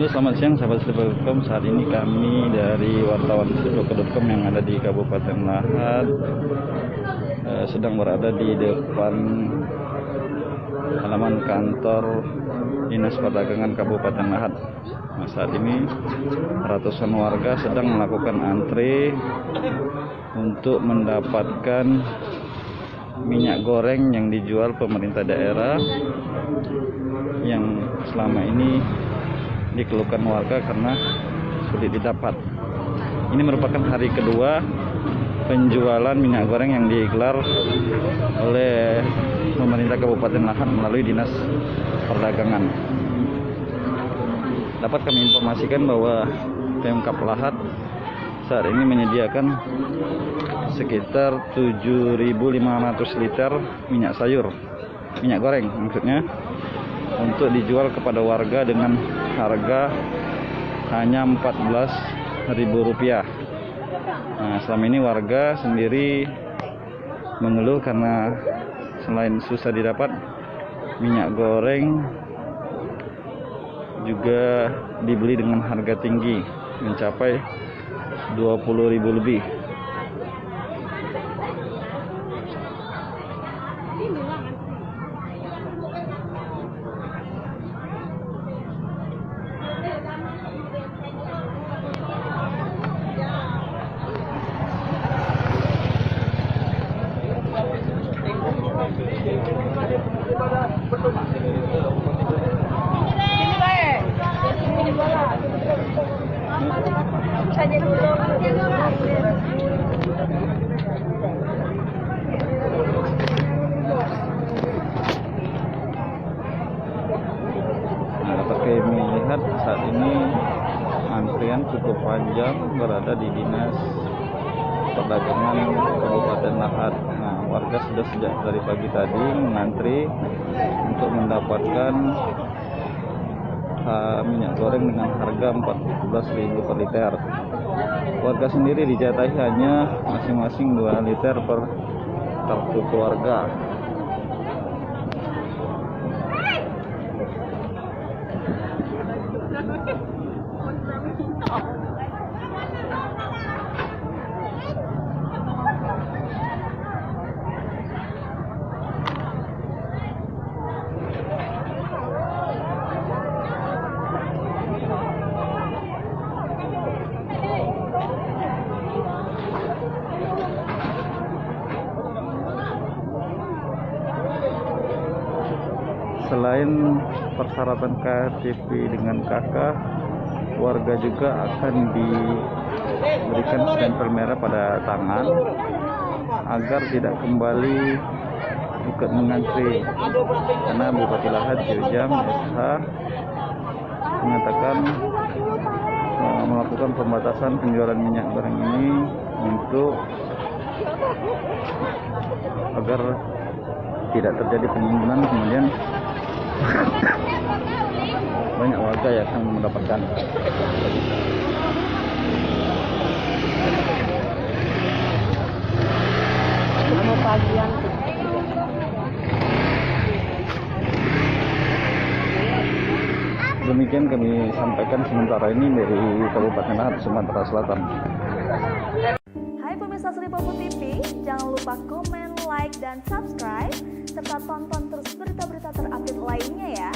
Halo, selamat siang sahabat Seribu.com. Saat ini kami dari wartawan Seribu.com yang ada di Kabupaten Lahat sedang berada di depan halaman kantor Dinas Perdagangan Kabupaten Lahat. Nah, saat ini ratusan warga sedang melakukan antre untuk mendapatkan minyak goreng yang dijual pemerintah daerah yang selama ini dikeluhkan warga karena sulit didapat. Ini merupakan hari kedua penjualan minyak goreng yang digelar oleh pemerintah Kabupaten Lahat melalui Dinas Perdagangan. Dapat kami informasikan bahwa Pemkab Lahat saat ini menyediakan sekitar 7.500 liter minyak sayur, minyak goreng maksudnya, untuk dijual kepada warga dengan harga hanya Rp14.000. Nah, selama ini warga sendiri mengeluh karena selain susah didapat, minyak goreng juga dibeli dengan harga tinggi mencapai Rp20.000 lebih. Dapat kami lihat saat ini antrian cukup panjang berada di Dinas Perdagangan Kabupaten Lahat. Nah, warga sudah sejak dari pagi tadi mengantri untuk mendapatkan minyak goreng dengan harga Rp14.000 per liter. Warga sendiri dijatahi hanya masing-masing 2 liter per kartu keluarga. Selain persyaratan KTP dengan KK, warga juga akan diberikan stempel merah pada tangan agar tidak kembali ikut mengantri, karena Bupati Lahat Jujam SH mengatakan melakukan pembatasan penjualan minyak goreng ini untuk agar tidak terjadi penimbunan, kemudian banyak warga yang akan mendapatkan. Demikian kami sampaikan sementara ini dari Kabupaten Lahat, Sumatera Selatan. Hai pemirsa Seribu TV, jangan lupa komen, like, dan subscribe, serta tonton terus berita-berita terupdate lainnya ya.